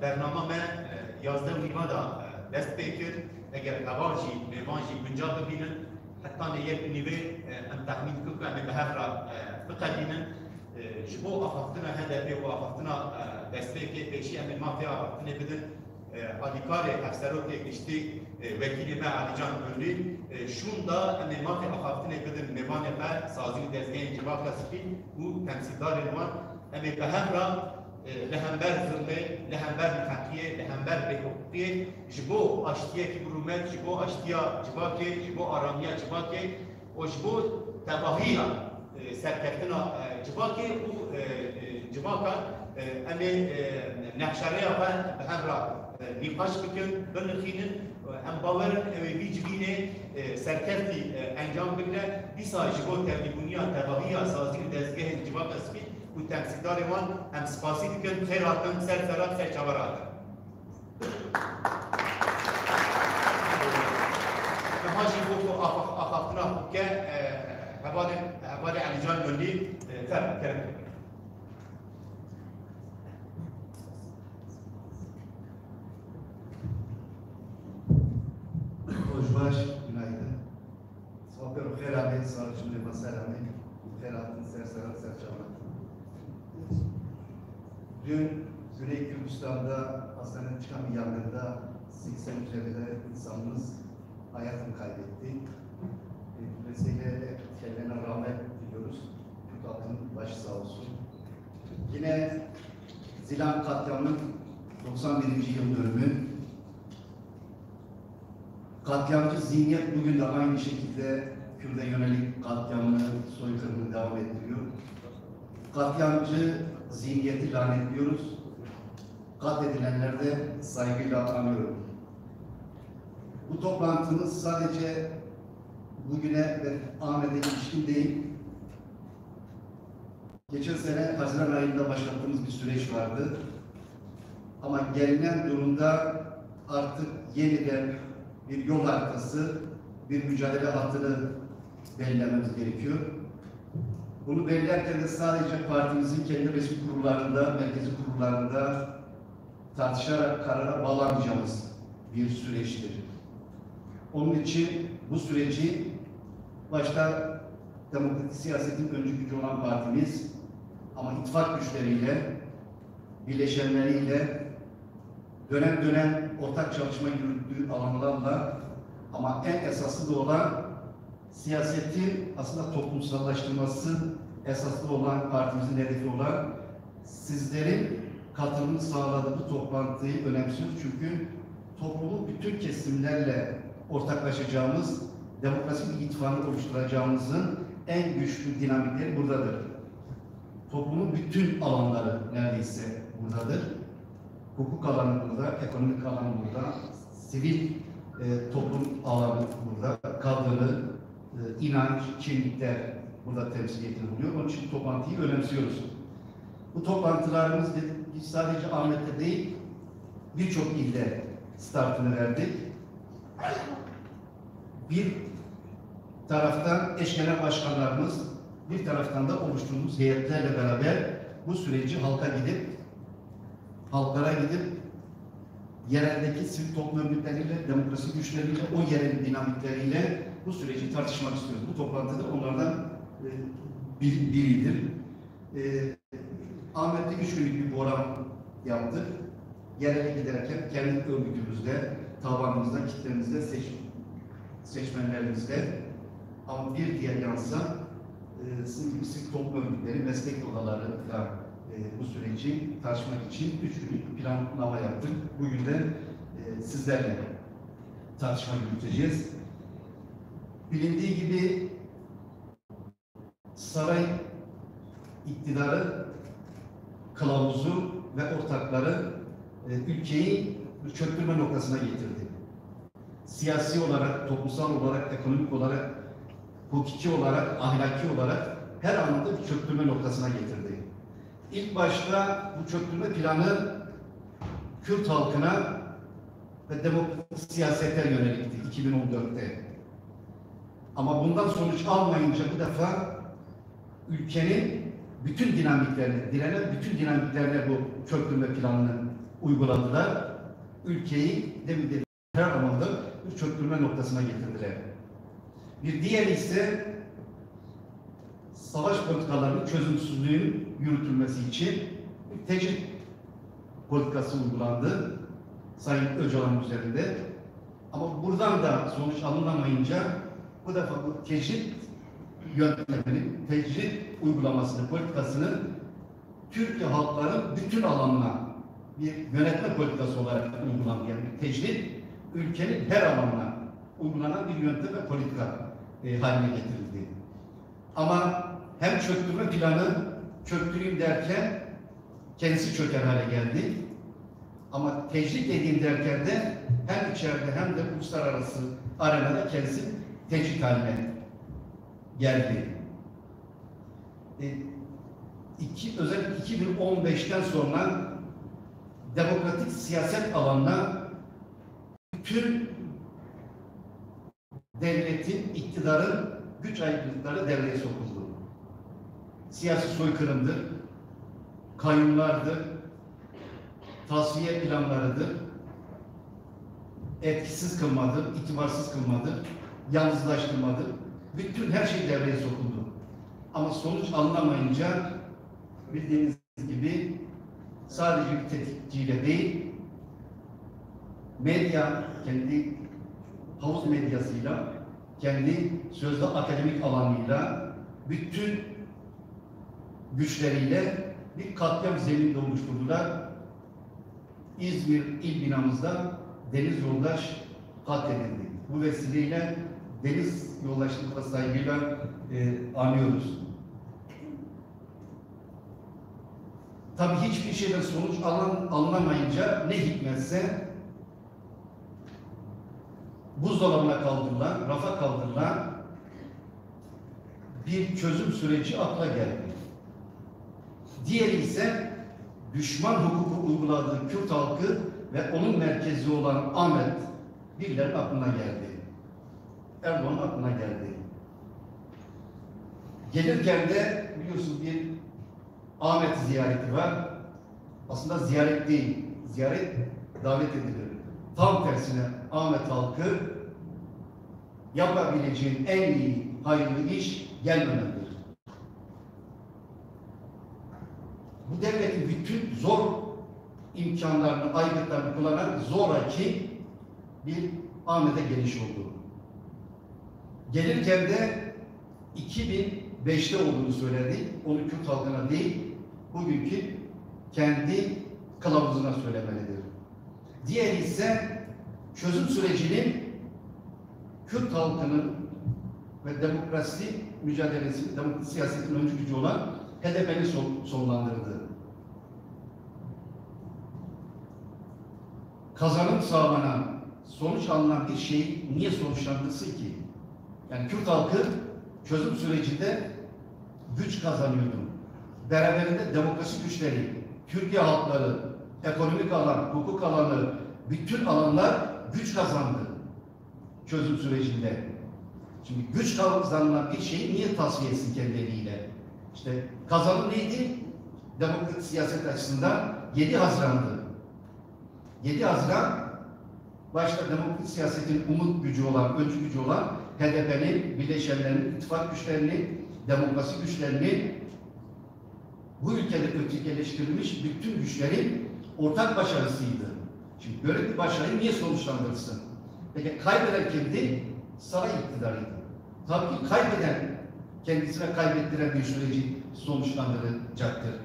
برنامه من یازده نیمه دا دست بکر اگر هواجی میوانجی گنجا ببینن حتی یک نیوه ام تحمیل که ام به هفرا بقدینن جبو آخفتنا هدفی و آخفتنا دست بکر پیشی ام المافیا آخفتنا بدن آدیکار افسرات گشتی وکیل ما علی جان گلی شون دا ام المافیا آخفتنا بدن میوان بر سازی دستگاه جواب کسفی و تمثیلدار نوان ام به هفرا لهمبر ظلمه، لهمبر مفقیه، لهمبر بحقیه جبو اشتیه که برومت، جبو اشتیا جباکه، جبو آرامیه جباکه و جبو تباهیه سرکتنا جباکه و جباکه امی نحشره ها به هم را نیقاش بکن بنخینن ام باورن امی بیجبینه سرکتی انجام بگیره بیسا جبو تبلیغونیه تباهیه سازی دستگاه جباک اسمی و تمثیلدار وان هم سپاسی دیکن خیر آتن سر سرات سر چاور آتن نماجی بود و آخافتنا که حوال علی جان ملی فرم کرد Hoşbaş, günaydın. Sohbet xeyr abi, sağlık cümle masalami. Xeyr atın, ser sarat, ser çavat. Dün Güney Kürdistan'da hastaneden çıkan bir yangında 80 üzerinde insanımız hayatını kaybetti. Dolayısıyla kendilerine rahmet diliyoruz. Kürt halkının başı sağ olsun. Yine Zilan katliamının 91. yıl dönümü. Katliamcı zihniyet bugün de aynı şekilde Kürt'e yönelik katliamını, soykırımını devam ettiriyor. Katliamcı zihniyeti lanetliyoruz. Katledilenleri de saygıyla anıyorum. Bu toplantımız sadece bugüne ve Ahmet'e ilişkin değil. Geçen sene Haziran ayında başlattığımız bir süreç vardı. Ama gelinen durumda artık yeniden bir yol haritası, bir mücadele hattını belirlememiz gerekiyor. Bunu belirlerken de sadece partimizin kendi resmi kurullarında, merkezi kurullarında tartışarak karara bağlamayacağımız bir süreçtir. Onun için bu süreci başta demokratik siyasetin öncü gücü olan partimiz ama ittifak güçleriyle, birleşenleriyle dönem dönem ortak çalışma yürüttüğü alanlarla ama en esaslı da olan siyasetin aslında toplumsallaştırması esaslı olan partimizin hedefi olan sizlerin katılımını sağladığı bu toplantıyı önemsiyoruz. Çünkü toplumun bütün kesimlerle ortaklaşacağımız, demokrasi bir ittifakı oluşturacağımızın en güçlü dinamikleri buradadır. Toplumun bütün alanları neredeyse buradadır. Hukuk alanı burada, ekonomik alanı burada, sivil toplum alanı burada, kadını, inanç, kimlikler burada temsil ediliyor. Onun için toplantıyı önemsiyoruz. Bu toplantılarımız sadece Ahmet'te değil, birçok ilde startını verdik. Bir taraftan eş genel başkanlarımız, bir taraftan da oluşturduğumuz heyetlerle beraber bu süreci halklara gidip yereldeki sivil toplum örgütleriyle, demokrasi güçleriyle, o yerin dinamikleriyle bu süreci tartışmak istiyoruz. Bu toplantıda onlardan biridir. Ahmet'te 3 günlük bir program yaptık. Yerele giderken kendi örgütümüzde, tabanımızda, kitlemizde, seçmenlerimizde ama bir diğer yansa sivil toplum örgütleri, meslek odalarıyla bu süreci tartışmak için 3 günlük bir planlama yaptık. Bugün de sizlerle tartışma yürüteceğiz. Bilindiği gibi saray iktidarı, kılavuzu ve ortakları ülkeyi bir çöktürme noktasına getirdi. Siyasi olarak, toplumsal olarak, ekonomik olarak, hukuki olarak, ahlaki olarak her anlamda bir çöktürme noktasına getirdi. İlk başta bu çöktürme planı Kürt halkına ve demokratik siyasete yönelikti 2014'te. Ama bundan sonuç almayınca bu defa ülkenin bütün dinamiklerine, direnen bütün dinamiklerine bu çöktürme planını uyguladılar. Ülkeyi demin dediğim her anlamda bir çöktürme noktasına getirdiler. Bir diğeri ise savaş politikalarının çözümsüzlüğün yürütülmesi için bir tecrit politikası uygulandı Sayın Öcalan üzerinde. Ama buradan da sonuç alınamayınca bu defa bu tecrit yönteminin, tecrit uygulamasını, politikasını Türkiye halkların bütün alanına bir yönetme politikası olarak uygulandı. Yani tecrit ülkenin her alanına uygulanan bir yöntem ve politika haline getirildi. Ama hem çöktürme planı çöktüreyim derken kendisi çöker hale geldi. Ama tecrit edeyim derken de hem içeride hem de uluslararası arenada kendisi tecrit haline geldi. Özellikle 2015'ten sonra demokratik siyaset alanına bütün devletin, iktidarın güç ayrılıkları devreye sokuldu. Siyasi soykırımdır, kayyumlardır, tasfiye planlarıdır, etkisiz kılmadır, itibarsız kılmadır, yalnızlaştırmadır. Bütün her şey devreye sokuldu. Ama sonuç alınamayınca bildiğiniz gibi sadece bir tetikçiyle değil, medya kendi havuz medyasıyla, kendi sözde akademik alanıyla, bütün güçleriyle bir katliam zemininde oluşturdular. İzmir il binamızda Deniz Yoldaş katledildi. Bu vesileyle Deniz Yoldaş'ını da saygıyla anıyoruz. Tabii hiçbir şeyden sonuç alınamayınca ne hikmetse buzdolabına kaldırılan, rafa kaldırılan bir çözüm süreci akla geldi. Diğeri ise düşman hukuku uyguladığı Kürt halkı ve onun merkezi olan Ahmet birilerinin aklına geldi. Erdoğan'ın aklına geldi. Gelirken de biliyorsunuz bir Ahmet ziyareti var. Aslında ziyaret değil, ziyaret davet edilir. Tam tersine Ahmet halkı yapabileceğin en iyi hayırlı iş gelmemelidir. Bu devletin bütün zor imkanlarını, aygıtlarını kullanan zoraki bir Ahmet'e geliş oldu. Gelirken de 2005'te olduğunu söyledi. Onu Kürt halkına değil, bugünkü kendi kılavuzuna söylemelidir. Diğeri ise çözüm sürecinin Kürt halkının ve demokrasi mücadelesi, demokrasi siyasetin öncü gücü olan HDP'ni sonlandırdı. Kazanım sağlanan, sonuç alınan bir şey niye sonuçlandırsın ki? Yani Kürt halkı çözüm sürecinde güç kazanıyordu. Beraberinde demokrasi güçleri, Türkiye halkları, ekonomik alan, hukuk alanı, bütün alanlar güç kazandı çözüm sürecinde. Şimdi güç kazanılan bir şeyi niye tasfiye etsin kendi eliyle? İşte kazanım neydi? Demokratik siyaset açısından 7 Haziran'dı. 7 Haziran başta demokratik siyasetin umut gücü olan, öncü gücü olan HDP'nin, bileşenlerinin, ittifak güçlerini, demokrasi güçlerini, bu ülkede ötekileştirilmiş bütün güçlerin ortak başarısıydı. Şimdi böyle bir başarıyı niye sonuçlandırsın? Peki kaybeden kimdi? Saray iktidarıydı. Tabii ki kaybeden, kendisine kaybettiren bir süreci sonuçlandıracaktır.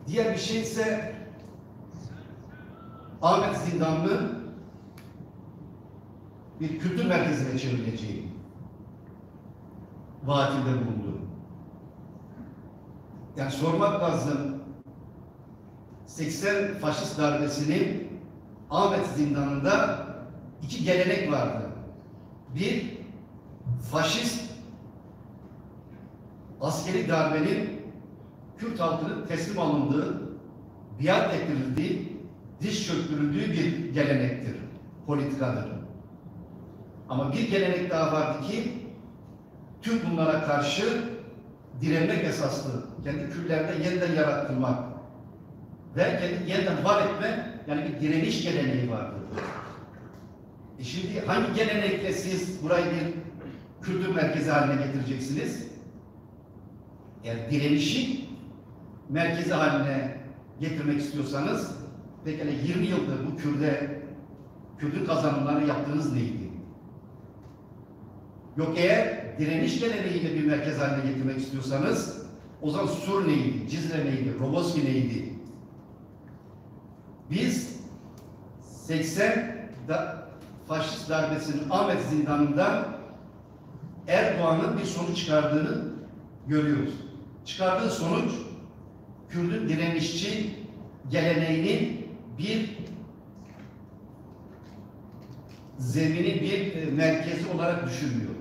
Diğer bir şey ise Ahmet Zindanlı bir kültür merkezine çevrileceği vaatinde bulundu. Yani sormak lazım, 80 faşist darbesinin Ahmet Zindanı'nda 2 gelenek vardı. Bir, faşist askeri darbenin Kürt halkının teslim alındığı, biat ettirildiği, diş çöktürüldüğü bir gelenektir, politikadır. Ama bir gelenek daha vardı ki, tüm bunlara karşı direnmek esaslı, kendi küllerde yeniden yarattırmak ve kendi yeniden var etme, yani bir direniş geleneği vardır. Şimdi hangi gelenekle siz burayı bir kültür merkezi haline getireceksiniz? Eğer direnişi merkezi haline getirmek istiyorsanız, pekala 20 yıldır bu Kürdün kazanımlarını yaptığınız neydi? Yok, eğer direniş geleneğiyle bir merkez haline getirmek istiyorsanız, o zaman Sur neydi, Cizre neydi, Roboski neydi? Biz 80 faşist darbesinin Ahmet Zindanı'nda Erdoğan'ın bir sonuç çıkardığını görüyoruz. Çıkardığı sonuç, Kürdün direnişçi geleneğinin bir zemini, bir merkezi olarak düşünmüyor.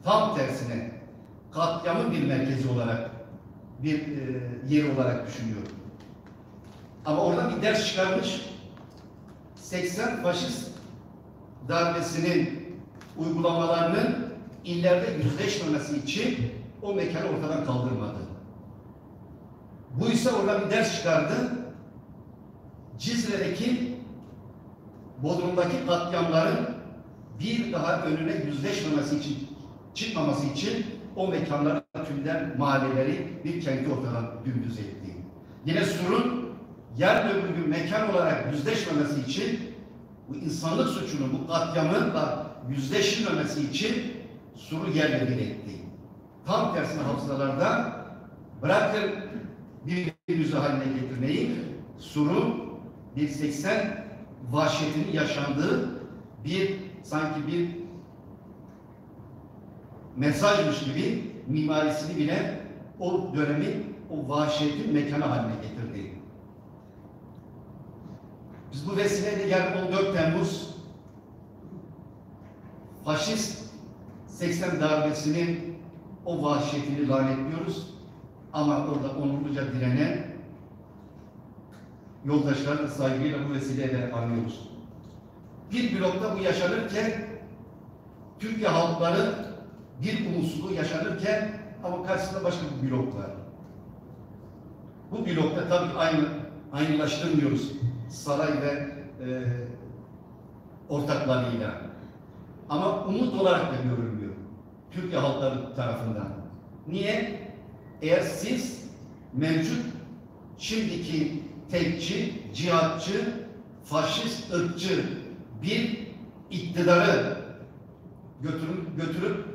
Tam tersine katliamın bir merkezi olarak, bir yer olarak düşünüyor. Ama oradan bir ders çıkarmış, 80 faşist darbesinin uygulamalarının illerde yüzleşmemesi için o mekanı ortadan kaldırmadı. Bu ise oradan bir ders çıkardı. Cizre'deki, Bodrum'daki katliamların bir daha önüne yüzleşmemesi için, çıkmaması için o mekanları, tümden mahalleleri, bir kenti ortadan dümdüz etti. Yine Sur'un yarın öbür gün mekan olarak yüzleşmemesi için, bu insanlık suçunun, bu katliamınla yüzleşilmemesi için Sur'u yerle bir etti. Tam tersine hafızalarda bırakın bir haline getirmeyi, Sur'un 180 vahşetinin yaşandığı bir, sanki bir mesajmış gibi mimarisini bile o dönemi, o vahşetin mekanı haline getirdi. Biz bu vesileyle yarın 14 Temmuz faşist 80 darbesinin o vahşetini lanetliyoruz. Ama orada onurluca direnen yoldaşlarla saygıyla bu vesileyle anıyoruz. Bir blokta bu yaşanırken, Türkiye halkları bir umutsuzluğu yaşanırken, ama karşısında başka bir blok var. Bu blokta tabii aynılaştırmıyoruz saray ve ortaklarıyla. Ama umut olarak da görülmüyor Türkiye halkları tarafından. Niye? Eğer siz mevcut şimdiki tekçi, cihatçı, faşist, ırkçı bir iktidarı götürüp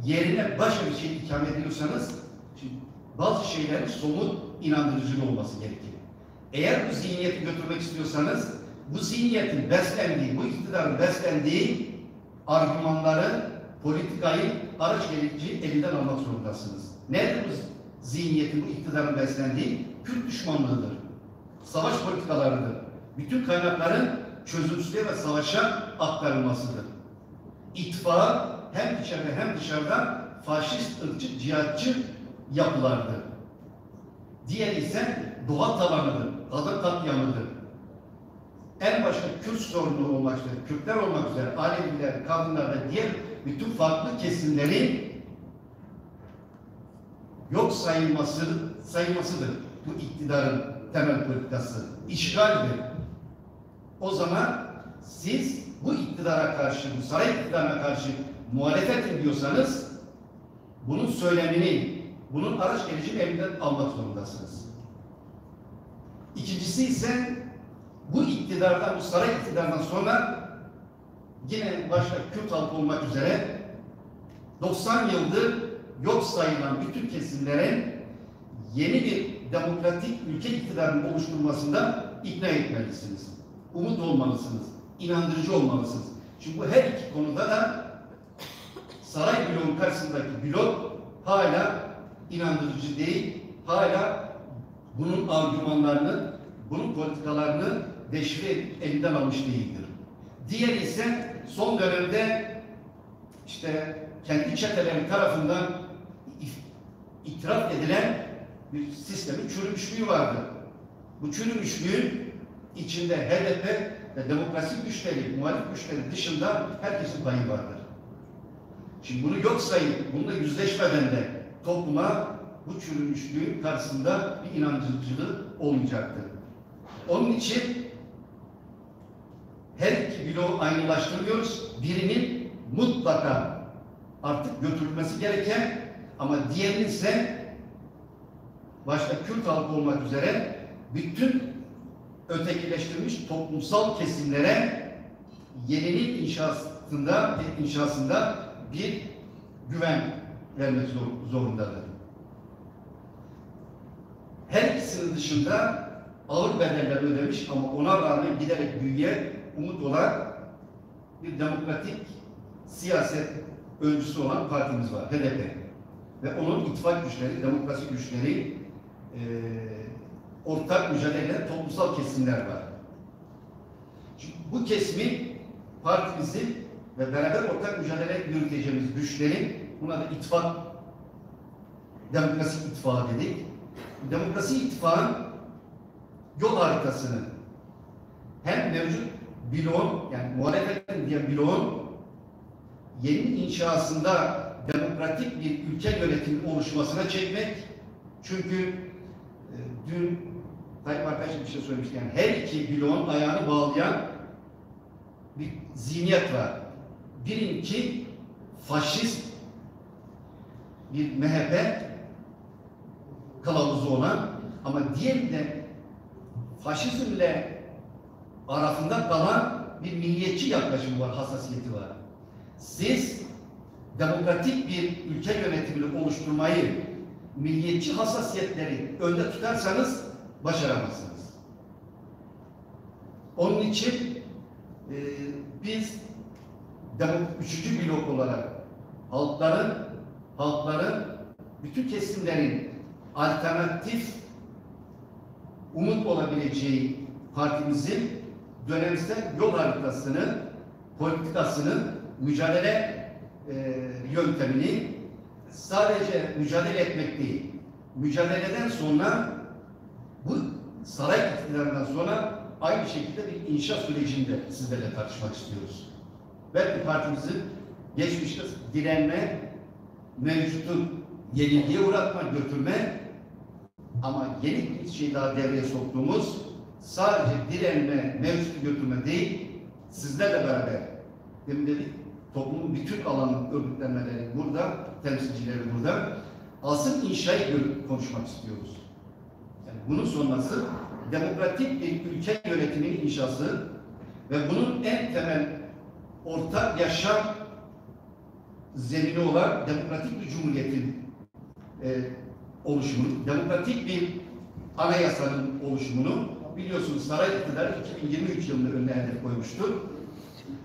yerine başka bir şey ikame ediyorsanız, şimdi bazı şeylerin somut, inandırıcı olması gerekir. Eğer bu zihniyeti götürmek istiyorsanız, bu zihniyetin beslendiği, bu iktidarın beslendiği argümanları, politikayı, araç gerekici elinden almak zorundasınız. Nedir bu zihniyetin, bu iktidarın beslendiği? Kürt düşmanlığıdır, savaş politikalarıdır. Bütün kaynakların çözümsüzlüğe ve savaşa aktarılmasıdır. İttifak hem içeride hem dışarıda faşist, ırkçı, cihatçı yapılardır. Diğer ise doğa tabanıdır, kadın katliamıdır. En başta Kürt sorunu olmak üzere, Kürtler olmak üzere, Aleviler, kadınlar ve diğer bütün farklı kesimlerin yok sayılmasıdır bu iktidarın temel politikası. İşgaldir. O zaman siz bu iktidara karşı, bu saray iktidarına karşı muhalefet ediyorsanız, bunun söylemini, bunun araç gericini elinden almak zorundasınız. İkincisi ise bu iktidardan, bu saray iktidarından sonra yine başta Kürt halkı olmak üzere 90 yıldır yok sayılan bütün kesimlerin yeni bir demokratik ülke iktidarının oluşturulmasında ikna etmelisiniz. Umut olmalısınız, inandırıcı olmalısınız. Çünkü bu her iki konuda da saray bloğun karşısındaki blok hala inandırıcı değil, hala bunun argümanlarını, bunun politikalarını deşifre elinden almış değildir. Diğer ise son dönemde işte kendi çeteleri tarafından itiraf edilen bir sistemin çürümüşlüğü vardır. Bu çürümüşlüğün içinde HDP ve demokrasi güçleri, muhalif güçleri dışında herkesin payı vardır. Şimdi bunu yok sayıp, bununla yüzleşmeden de topluma bu çürümüşlüğün karşısında bir inancıcılığı olmayacaktır. Onun için her iki bloğu aynılaştırmıyoruz. Birinin mutlaka artık götürülmesi gereken ama diğerinin ise başta Kürt halkı olmak üzere bütün ötekileştirilmiş toplumsal kesimlere yeninin inşasında bir güven vermek zorundadır. Her ikisinin dışında ağır bedeller ödemiş ama ona rağmen giderek büyüyen, umut olan bir demokratik siyaset öncüsü olan partimiz var, HDP. Ve onun ittifak güçleri, demokrasi güçleri, ortak mücadele eden toplumsal kesimler var. Çünkü bu kesimi partimizin ve beraber ortak mücadele yürüteceğimiz güçlerin, buna da ittifak, demokrasi ittifakı dedik. Demokrasi ittifakın yol haritasını hem mevcut bloğun, yani muhalefetin diye bloğun yeni inşasında demokratik bir ülke yönetimi oluşmasına çekmek. Çünkü dün Tayyip arkadaşım bir şey söylemişti. Yani her iki bloğun ayağını bağlayan bir zihniyet var. Birincisi faşist bir MHP kılavuzu olan ama diğeri de faşizmle arasında kalan bir milliyetçi yaklaşımı var, hassasiyeti var. Siz demokratik bir ülke yönetimini oluşturmayı, milliyetçi hassasiyetleri önde tutarsanız başaramazsınız. Onun için biz üçüncü blok olarak halkların bütün kesimlerin alternatif umut olabileceği partimizin dönemsel yol haritasını, politikasını, mücadele yöntemini sadece mücadele etmek değil, mücadeleden sonra bu saray iktidarından sonra aynı şekilde bir inşa sürecinde sizlerle tartışmak istiyoruz. Belki partimizin geçmişte direnme, mevcutu yenilgiye uğratma, götürme ama yeni bir şey daha devreye soktuğumuz sadece direnme, mevcutu götürme değil, sizlerle beraber, demin dedik, toplumun bütün alanı örgütlenmeleri burada, temsilcileri burada, asıl inşayı konuşmak istiyoruz. Yani bunun sonrası demokratik bir ülke yönetiminin inşası ve bunun en temel ortak yaşam zemini olan demokratik bir cumhuriyetin oluşumunu, demokratik bir anayasanın oluşumunu biliyorsunuz saray iktidarı 2023 yılında önüne hedef koymuştur.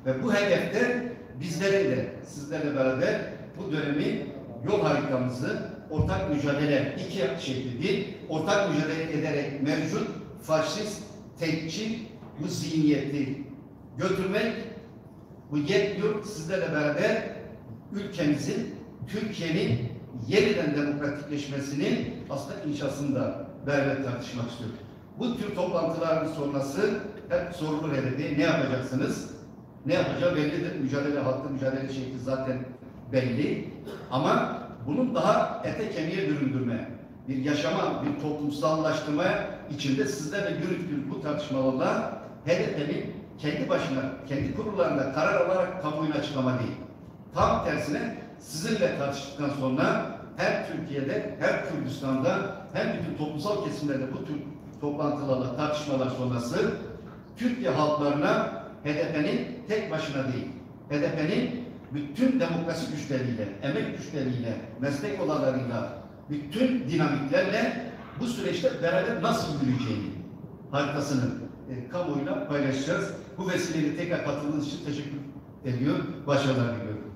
Ve bu hedefte bizlerin de sizlerle beraber bu dönemi yol haritamızı ortak mücadele iki şekli değil, ortak mücadele ederek mevcut faşist, tekçi bu zihniyeti götürmek, bu yetmiyor. Sizlerle beraber ülkemizin, Türkiye'nin yeniden demokratikleşmesinin aslında inşasında beraber tartışmak istiyoruz. Bu tür toplantıların sonrası hep sorulur hedefi. Ne yapacaksınız? Ne yapacağı bellidir. Mücadele, halkta mücadele şekli zaten belli. Ama bunun daha ete kemiğe büründürme, bir yaşama, bir toplumsallaştırma içinde sizlerle yürüttüğünüz bu tartışmalarla HDP'nin kendi başına, kendi kurullarında karar alarak kamuoyuna açıklama değil. Tam tersine sizinle tartıştıktan sonra hem Türkiye'de, hem Kürdistan'da, hem bütün toplumsal kesimlerde bu tür toplantılarla, tartışmalar sonrası Türkiye halklarına HDP'nin tek başına değil, HDP'nin bütün demokrasi güçleriyle, emek güçleriyle, meslek odalarıyla, bütün dinamiklerle bu süreçte beraber nasıl yürüyeceğini haritasını kamuoyuyla paylaşacağız. Bu vesileyle tekrar katıldığınız için teşekkür ediyorum. Başarılar diliyorum.